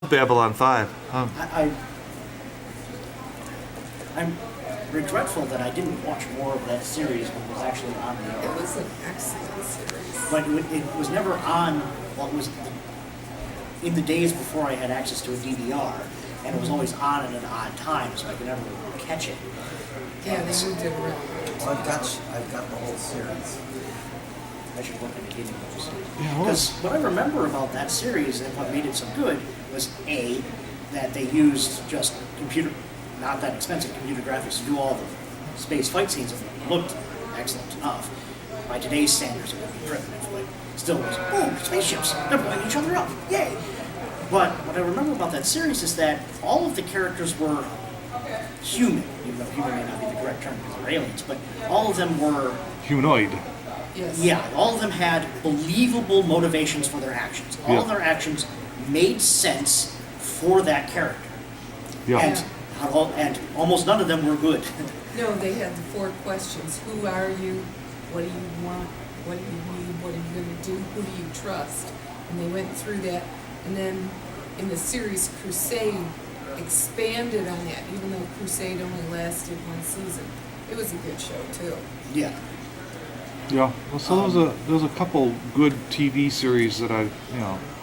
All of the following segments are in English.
Babylon 5. I'm regretful that I didn't watch more of that series when it was actually on the air. It was an excellent series. But it was never on, well, it was in the days before I had access to a DVR, and it was always on at an odd time, so I could never catch it. Yeah, they moved it around. Well, I've got the whole series. I should look into getting those. Yeah, Because what I remember about that series and what made it so good was A, that they used just not that expensive computer graphics to do all the space fight scenes, and it looked excellent enough. By today's standards, it would be primitive, but still was, boom, spaceships, they're blowing each other up, yay! But what I remember about that series is that all of the characters were human, even though human may not be the correct term because they're aliens, but all of them were, Humanoid. Yes. yeah, all of them had believable motivations for their actions. All of their actions made sense for that character. Yeah. And almost none of them were good. No, they had the 4 questions. Who are you? What do you want? What do you need? What are you going to do? Who do you trust? And they went through that. And then in the series Crusade, expanded on that, even though Crusade only lasted 1 season. It was a good show, too. Yeah. Yeah. Well, so there's a couple good TV series that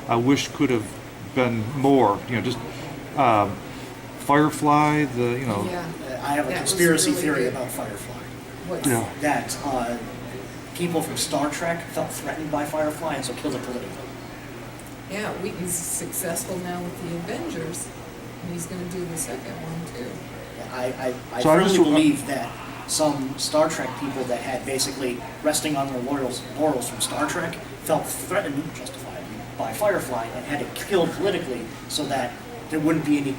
I wish could have been more. Just Firefly. Yeah. I have a That was conspiracy really theory good. about Firefly. What's, Yeah. That people from Star Trek felt threatened by Firefly and so killed it politically. Yeah, Wheaton's successful now with the Avengers, and he's going to do the second one, too. I So I firmly just- believe that some Star Trek people that had basically resting on their laurels from Star Trek felt threatened, justifiably, by Firefly and had it killed politically so that there wouldn't be any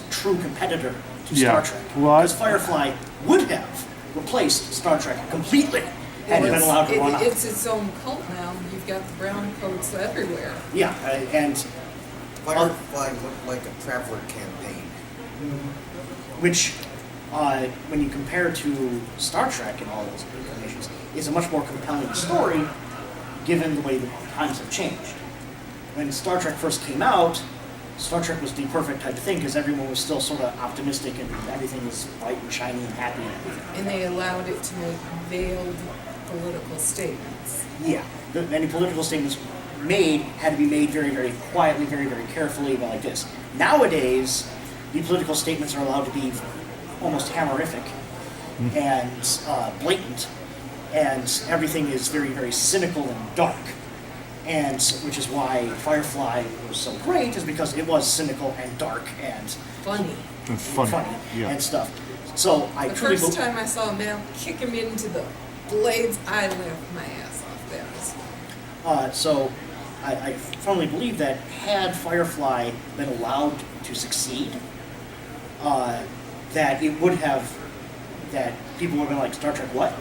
true competitor to Yeah. Star Trek. Well, Because Firefly would have replaced Star Trek completely had it been allowed to run on. It's its own cult now. You've got the brown coats everywhere. Yeah, and Firefly looked like a traveler campaign. which, when you compare to Star Trek and all those incarnations, is a much more compelling story, given the way the times have changed. When Star Trek first came out, Star Trek was the perfect type of thing because everyone was still sort of optimistic and everything was bright and shiny and happy and everything. And they allowed it to make veiled political statements. Yeah, any political statements made had to be made very, very quietly, very, very carefully, like this. Nowadays, the political statements are allowed to be almost hammerific and blatant, and everything is very, very cynical and dark. And which is why Firefly was so great, is because it was cynical and dark and Funny. And funny. Yeah. and stuff. So I The truly first time I saw a man kick him into the blades, I laughed my ass off. That was So I firmly believe that had Firefly been allowed to succeed, that it would have, that people would have been like, Star Trek what?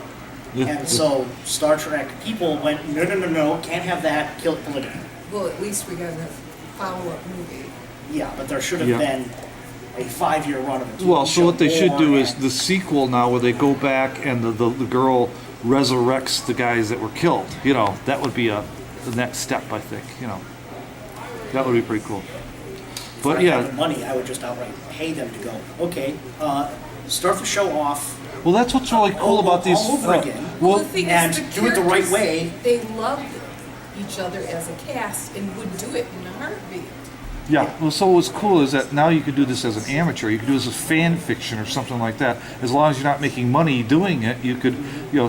And so Star Trek people went, no, can't have that, kill it politically. well, at least we got a follow-up movie. Yeah, but there should have Yeah. been a 5-year run of a TV Well, so show what they should do is and- the sequel now, where they go back and the girl resurrects the guys that were killed. That would be the next step, I think. That would be pretty cool. But If I had the yeah, money, I would just outright pay them to go, okay, start the show off, well, that's what's really cool about these. all over again. Well, well, the thing and is, the do it the right characters, way. They loved each other as a cast and would do it in a heartbeat. yeah. Well, so what's cool is that now you could do this as an amateur. You could do this as fan fiction or something like that. As long as you're not making money doing it, you could,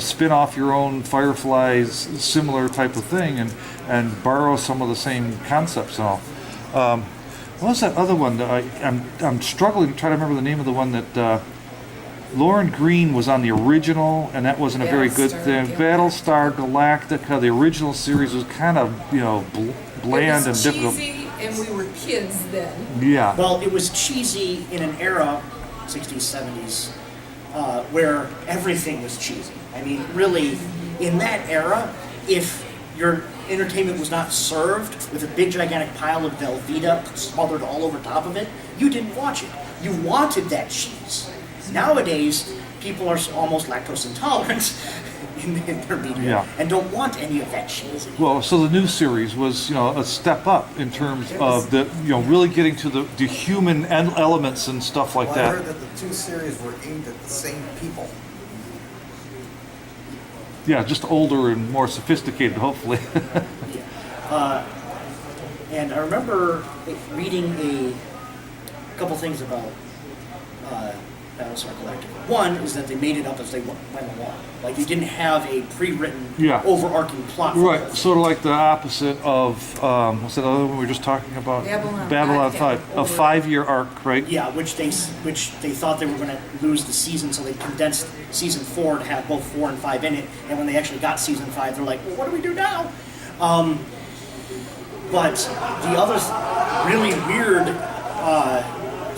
spin off your own Fireflies, similar type of thing, and borrow some of the same concepts and all. What was that other one? That I'm struggling to try to remember the name of the one that Lauren Green was on the original, and that wasn't a very good Battlestar thing. Galactica. Battlestar Galactica, the original series was kind of bland It was and difficult. cheesy, and we were kids then. Yeah. Well, it was cheesy in an era, 60s, 70s, where everything was cheesy. I mean, really, in that era, if your entertainment was not served with a big gigantic pile of Velveeta smothered all over top of it, you didn't watch it. You wanted that cheese. Nowadays, people are almost lactose intolerant in their media Yeah. and don't want any of that cheese. Well, so the new series was, a step up in terms of the, really getting to the human elements and stuff like Well, I that. heard that the two series were aimed at the same people. Yeah, just older and more sophisticated, hopefully. And I remember reading a couple things about Battlestar Galactica. One is that they made it up as they went along. Like, you didn't have a pre-written, Yeah. overarching plot. for the Right, whole sort of like the opposite of, what's that other one we were just talking about? Babylon 5. A over- 5-year arc, right? Yeah, which they thought they were going to lose the season, so they condensed season 4 to have both 4 and 5 in it. And when they actually got season 5, they're like, well, what do we do now? But the other really weird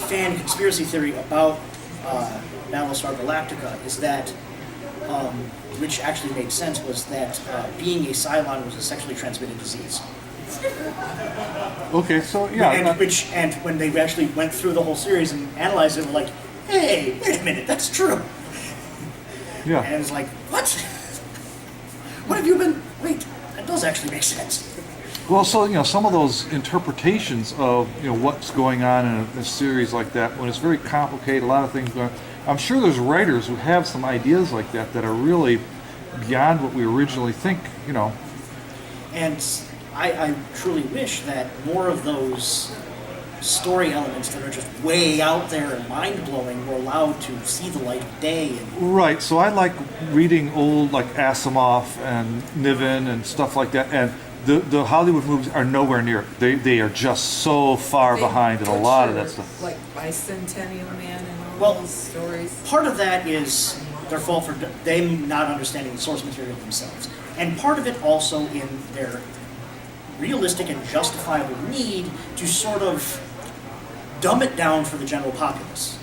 fan conspiracy theory about Battlestar Galactica is that, which actually made sense, was that being a Cylon was a sexually transmitted disease. Okay, so yeah. And when they actually went through the whole series and analyzed it, were like, hey, wait a minute, that's true. Yeah. And it's like, what? What have you been? Wait, that does actually make sense. Well, so some of those interpretations of what's going on in a series like that, when it's very complicated, a lot of things going. I'm sure there's writers who have some ideas like that are really beyond what we originally think. And I truly wish that more of those story elements that are just way out there and mind-blowing were allowed to see the light of day. And Right. So I like reading old like Asimov and Niven and stuff like that, and the Hollywood movies are nowhere near it. They are just so far behind in a lot of that stuff. Like Bicentennial Man and all Well, those stories. part of that is their fault for them not understanding the source material themselves. And part of it also in their realistic and justifiable need to sort of dumb it down for the general populace.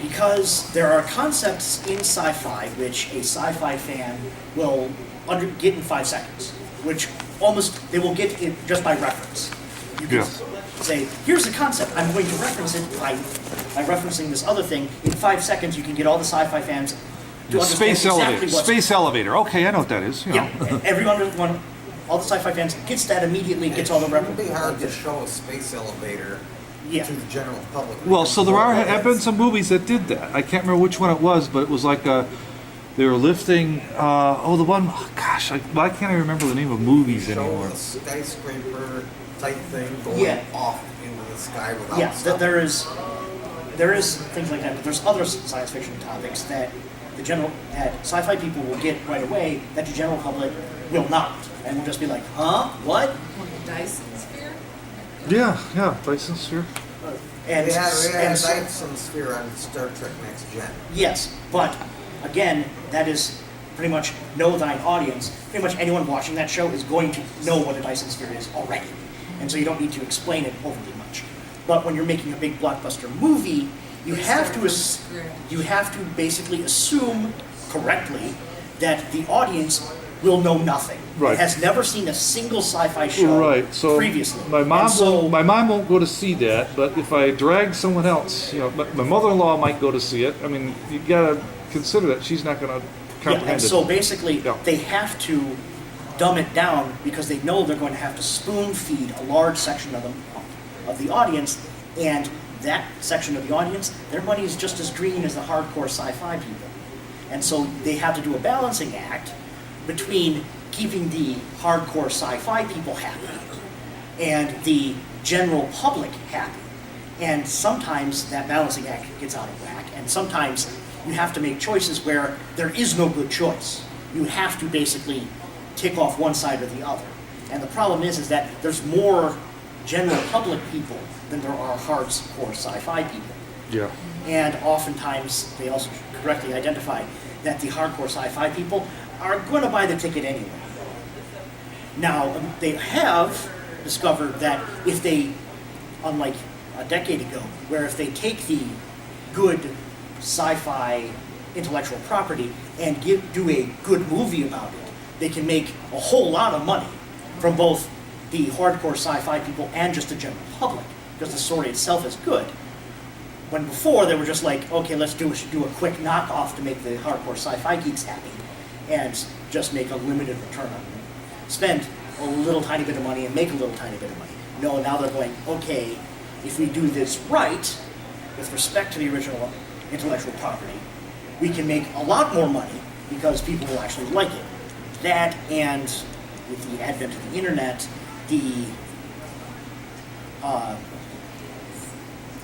Because there are concepts in sci-fi which a sci-fi fan will get in 5 seconds, which they will get it just by reference. You can Yes. say, here's the concept, I'm going to reference it by referencing this other thing. In 5 seconds, you can get all the sci-fi fans to understand Space exactly elevator. what's... Space elevator. Okay, I know what that is. Yeah, all the sci-fi fans gets that immediately, gets all the It would be hard to references. show a space elevator Yeah. to the general public. Well, so there have been some movies that did that. I can't remember which one it was, but it was like they were lifting. The one. Gosh, why can't I remember the name of movies Show anymore? a skyscraper type thing going Yeah. off into the sky without Yeah, stopping. there is things like that, but there's other science fiction topics that sci-fi people will get right away that the general public will not, and will just be like, huh, what? Like Dyson Sphere. Yeah, Dyson Sphere. And We had and so- Dyson Sphere on Star Trek Next Gen. yes, but again, that is pretty much know thine audience. Pretty much anyone watching that show is going to know what a Dyson Sphere is already, and so you don't need to explain it overly much. But when you're making a big blockbuster movie, you have to basically assume correctly that the audience will know nothing. Right. It has never seen a single sci-fi show Right. So previously. my And mom so- won't. My mom won't go to see that. But if I drag someone else, my mother-in-law might go to see it. I mean, you gotta consider that she's not gonna Yeah, comprehend and it. so basically, Yeah. they have to dumb it down because they know they're going to have to spoon feed a large section of the audience, and that section of the audience, their money is just as green as the hardcore sci-fi people. And so they have to do a balancing act between keeping the hardcore sci-fi people happy and the general public happy. And sometimes that balancing act gets out of whack, and sometimes you have to make choices where there is no good choice. You have to basically tick off one side or the other. And the problem is that there's more general public people than there are hardcore sci-fi people. Yeah. And oftentimes, they also correctly identify that the hardcore sci-fi people are going to buy the ticket anyway. Now, they have discovered that if they, unlike a decade ago, where if they take the good sci-fi intellectual property and do a good movie about it, they can make a whole lot of money from both the hardcore sci-fi people and just the general public, because the story itself is good. When before they were just like, okay, let's do a quick knockoff to make the hardcore sci-fi geeks happy, and just make a limited return on it. Spend a little tiny bit of money and make a little tiny bit of money. No, now they're going, okay, if we do this right, with respect to the original intellectual property, we can make a lot more money because people will actually like it. That, and with the advent of the internet, the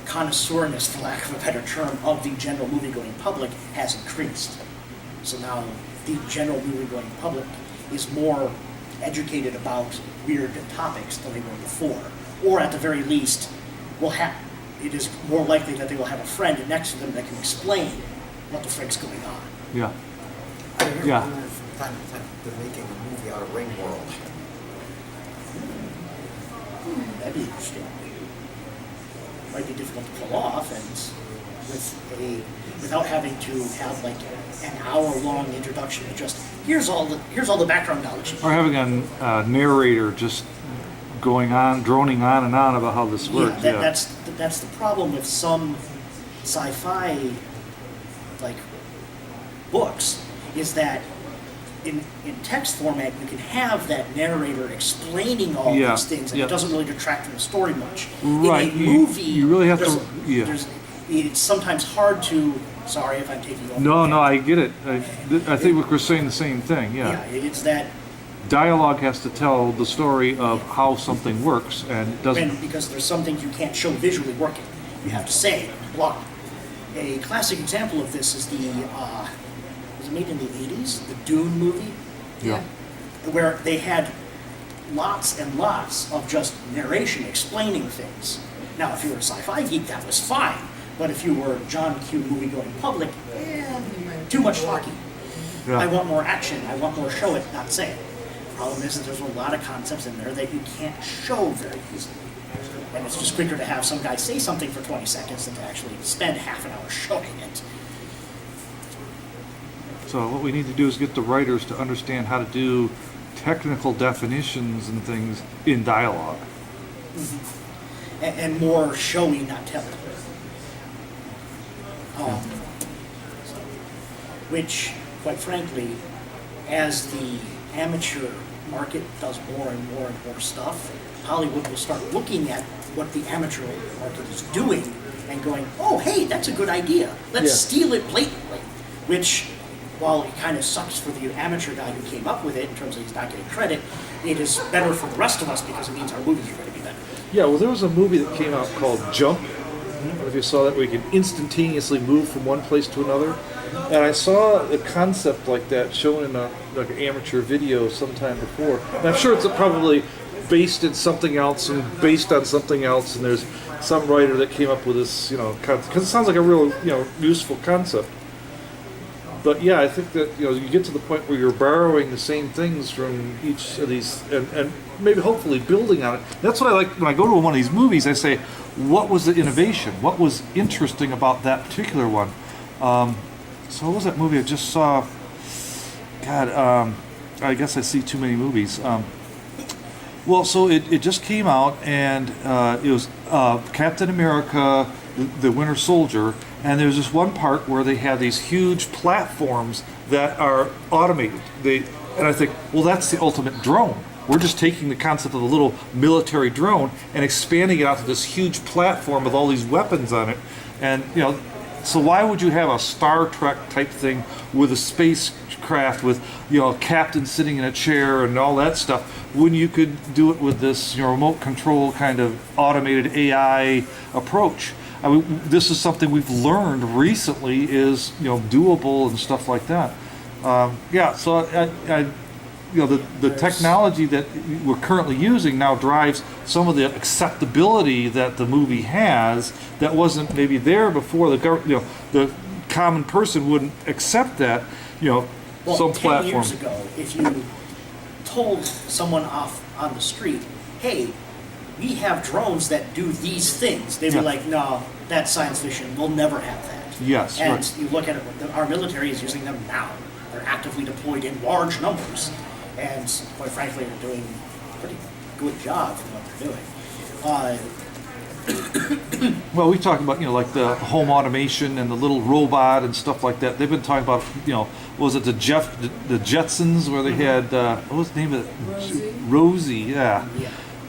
connoisseurness, for lack of a better term, of the general movie-going public has increased. So now the general movie-going public is more educated about weird topics than they were before. Or at the very least, it is more likely that they will have a friend next to them that can explain what the frick's going on. Yeah. I hear Yeah. rumors from time to time they're making a movie out of Ringworld. That'd be interesting. Might be difficult to pull off, and without having to have like an hour-long introduction. Just here's all the background knowledge. Or having a narrator just going on, droning on and on about how this works. Yeah, that's the problem with some sci-fi like books, is that in text format you can have that narrator explaining all Yeah, these things, and yeah. it doesn't really detract from the story much. Right, In a movie, you really have to. there's- Yeah. it's sometimes hard to. Sorry if I'm taking over. No, I get it. I think we're saying the same thing. Yeah, it's that. Dialogue has to tell the story of how something works, and it doesn't. And because there's some things you can't show visually working. You have to say, blah. A classic example of this is was it made in the 80s? The Dune movie? Yeah. Where they had lots and lots of just narration explaining things. Now, if you were a sci-fi geek, that was fine. But if you were John Q. movie-going public, too much talking. Yeah. I want more action. I want more show it, not say it. Problem is that there's a lot of concepts in there that you can't show very easily. And it's just quicker to have some guy say something for 20 seconds than to actually spend half an hour showing it. So what we need to do is get the writers to understand how to do technical definitions and things in dialogue. And more showy, not telling. Which, quite frankly, as the amateur market does more and more and more stuff, Hollywood will start looking at what the amateur market is doing and going, oh, hey, that's a good idea. Let's steal it blatantly. Which, while it kind of sucks for the amateur guy who came up with it in terms of he's not getting credit, it is better for the rest of us because it means our movies are going to be better. Yeah, well, there was a movie that came out called Jump. I don't know if you saw that, where you can instantaneously move from one place to another. And I saw a concept like that shown in an amateur video sometime before. And I'm sure it's probably based in something else and based on something else. And there's some writer that came up with this, concept, because it sounds like a real, useful concept. But yeah, I think that you get to the point where you're borrowing the same things from each of these, and maybe hopefully building on it. That's what I like when I go to one of these movies. I say, what was the innovation? What was interesting about that particular one? So what was that movie I just saw? God, I guess I see too many movies. Well, so it just came out, and it was Captain America, the Winter Soldier, and there's this one part where they have these huge platforms that are automated. And I think, well, that's the ultimate drone. We're just taking the concept of a little military drone and expanding it out to this huge platform with all these weapons on it. And, so why would you have a Star Trek type thing with a spacecraft with, a captain sitting in a chair and all that stuff, when you could do it with this, remote control kind of automated AI approach? I mean, this is something we've learned recently is, doable and stuff like that. So the technology that we're currently using now drives some of the acceptability that the movie has that wasn't maybe there before. The common person wouldn't accept that. Well, Some 10 platform. years ago, if you told someone off on the street, hey, we have drones that do these things, they'd be Yeah. like, no, that's science fiction. We'll never have that. Yes, And right. you look at it, our military is using them now. They're actively deployed in large numbers. And quite frankly, they're doing a pretty good job for what they're doing. Well, we talked about, like the home automation and the little robot and stuff like that. They've been talking about, what was it the Jetsons, where they had what was the name of it? Rosie, yeah.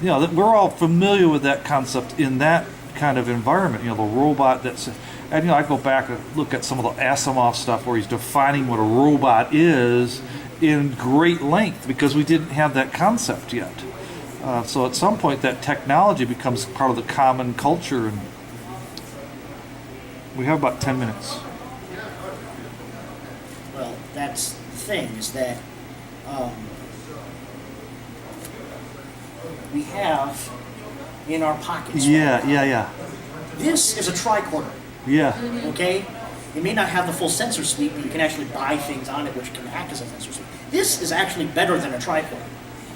That we're all familiar with that concept in that kind of environment. The robot that's, and I go back and look at some of the Asimov stuff where he's defining what a robot is in great length because we didn't have that concept yet. So at some point, that technology becomes part of the common culture, and we have about 10 minutes. Well, that's the thing, is that we have in our pockets. Yeah. This is a tricorder, Yeah. okay? It may not have the full sensor suite, but you can actually buy things on it which can act as a sensor suite. This is actually better than a tricorder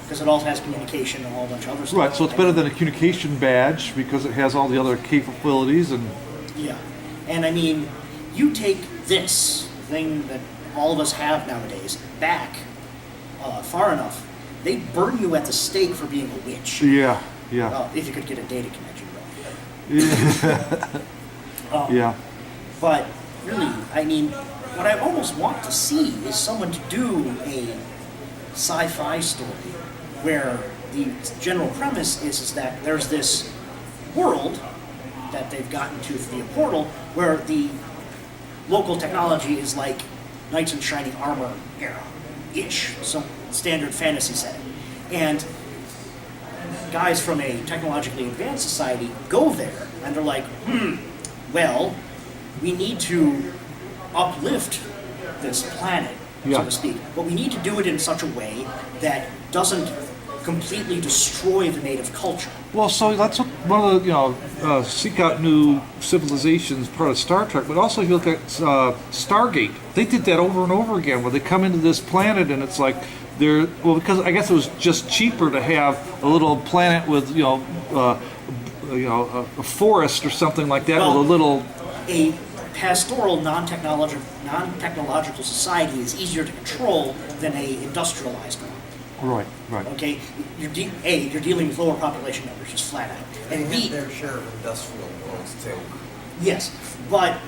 because it also has communication and a whole bunch of other stuff. Right, so it's better than a communication badge because it has all the other capabilities and... Yeah. And I mean, you take this thing that all of us have nowadays back far enough, they'd burn you at the stake for being a witch. Yeah. Well, if you could get a data connection. Yeah. But really, I mean, what I almost want to see is someone to do a sci-fi story where the general premise is that there's this world that they've gotten to via portal where the local technology is like knights in shining armor era-ish, some standard fantasy setting. And guys from a technologically advanced society go there and they're like, well, we need to uplift this planet, so to speak, but we need to do it in such a way that doesn't completely destroy the native culture. Well, so that's what one of the, seek out new civilizations, part of Star Trek, but also if you look at Stargate, they did that over and over again, where they come into this planet and it's like, because I guess it was just cheaper to have a little planet with, a forest or something like that with a little... A pastoral, non-technological society is easier to control than a industrialized one. Right. Okay, you're dealing with lower population numbers, just flat out. And They B, have their share of industrial worlds too. yes, but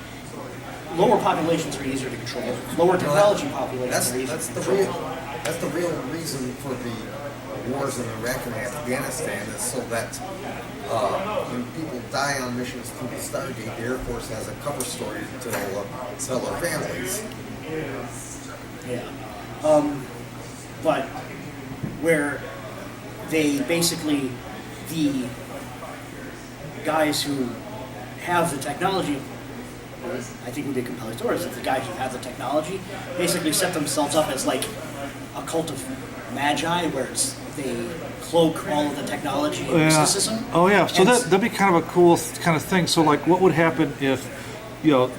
lower populations are easier to control. Lower technology populations are easier to control. That's the real reason for the wars in Iraq and Afghanistan is so that when people die on missions through the Stargate, the Air Force has a cover story to tell their families. Yeah. But where they basically, the guys who have the technology, I think would be a compelling story, is that the guys who have the technology basically set themselves up as like a cult of magi, where they cloak all of the technology and mysticism. Oh yeah, so And that'd be kind of a cool kind of thing. So like, what would happen if,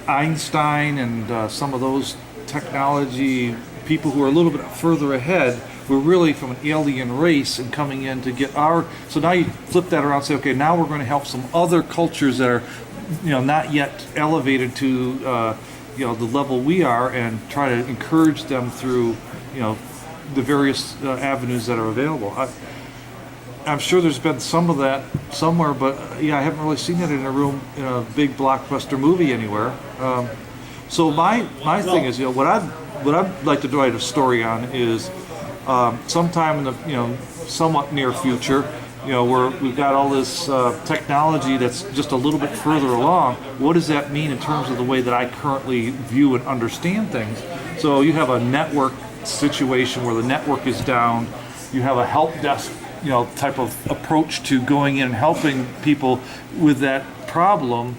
Einstein and some of those technology people who are a little bit further ahead were really from an alien race and coming in to get our... So now you flip that around and say, okay, now we're going to help some other cultures that are, not yet elevated to, the level we are, and try to encourage them through, the various avenues that are available. I'm sure there's been some of that somewhere, but I haven't really seen it in a big blockbuster movie anywhere. So my thing is, what I'd like to write a story on is sometime in the somewhat near future, where we've got all this technology that's just a little bit further along. What does that mean in terms of the way that I currently view and understand things? So you have a network situation where the network is down. You have a help desk, type of approach to going in and helping people with that problem.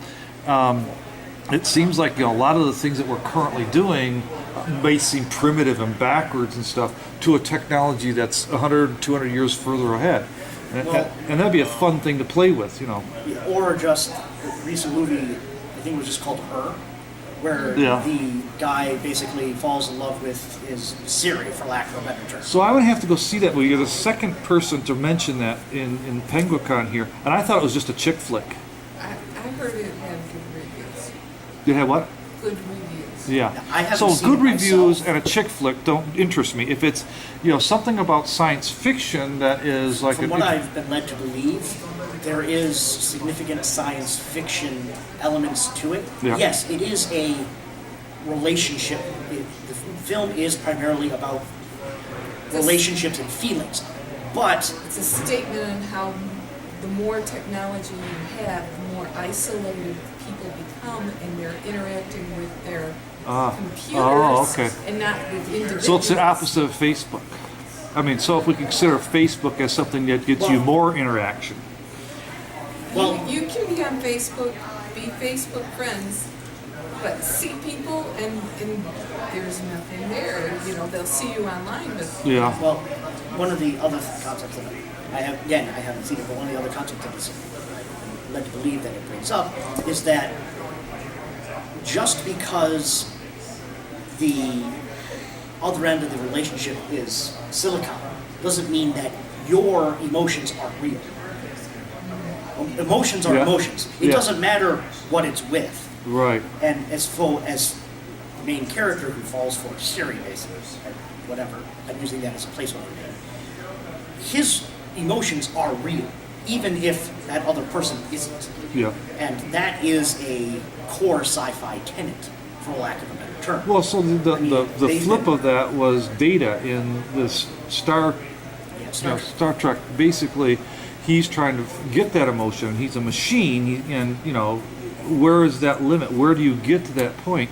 It seems like a lot of the things that we're currently doing may seem primitive and backwards and stuff to a technology that's 100, 200 years further ahead. And that'd be a fun thing to play with, Or just a recent movie, I think it was just called Her, where the guy basically falls in love with his Siri, for lack of a better term. So I would have to go see that movie. You're the second person to mention that in Penguicon here, and I thought it was just a chick flick. I heard it had good reviews. You had what? Good reviews. Yeah. I haven't So seen good it reviews myself. and a chick flick don't interest me. If it's something about science fiction that is like From what I've been led to believe, there is significant science fiction elements to it. Yeah. Yes, it is a relationship. The film is primarily about relationships and feelings, but It's a statement on how the more technology you have, the more isolated people become, and they're interacting with their computers okay. and not with individuals. So it's the opposite of Facebook. I mean, so if we consider Facebook as something that gets you Well- more interaction. well, You can be on Facebook, be Facebook friends, but see people and there's nothing there. You know, they'll see you online, but Yeah. well, one of the other concepts that I have, again, I haven't seen it, but one of the other concepts that is led to believe that it brings up is that just because the other end of the relationship is silicon doesn't mean that your emotions are real. Emotions are Yeah. emotions. It Yeah. doesn't matter what it's with. Right. And as the main character who falls for Siri, basically, or whatever, I'm using that as a placeholder name, his emotions are real, even if that other person isn't. Yeah. And that is a core sci-fi tenet, for lack of a better term. Well, so the they've flip been- of that was Data in this Yeah, Star Trek. Basically, he's trying to get that emotion. He's a machine, and where is that limit? Where do you get to that point?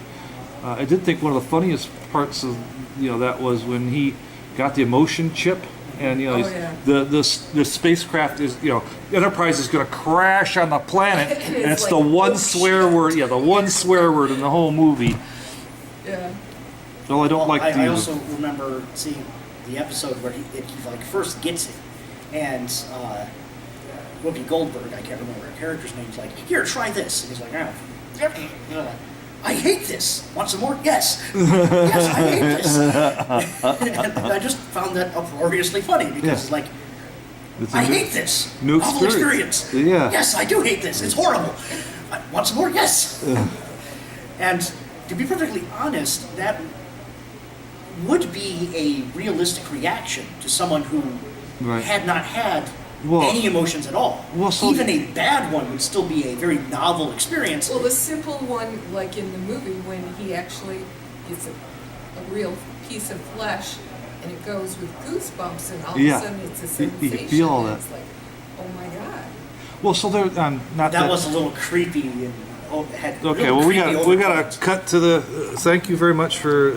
I did think one of the funniest parts of that was when he got the emotion chip, and he's- yeah. the spacecraft is Enterprise is going to crash on the planet, And and it's it's the like, one oh, swear word. Yeah, the one swear word in the whole movie. yeah. Well, I don't like I the. also remember seeing the episode where he like first gets it, and Whoopi Goldberg, I can't remember her character's name, is like, "Here, try this," and he's like, "Oh, I hate this. Want some more? Yes, yes, I hate this." And I just found that uproariously funny because Yeah. it's like, It's a I new- hate this. new Novel experience. experience. Yeah. Yes, I do hate this. It's horrible. Want some more? Yes. And to be perfectly honest, that would be a realistic reaction to someone who Right. had not had Well- any emotions at all. Well, so- Even a bad one would still be a very novel experience. Well, the simple one, like in the movie, when he actually gets a real piece of flesh and it goes with goosebumps, and all Yeah. of a sudden it's a You sensation. can feel all and that. It's like, oh my god. Well, so there. Not That was a little creepy and had Okay. real Well, we creepy got to overtones. cut to the. Thank you very much for.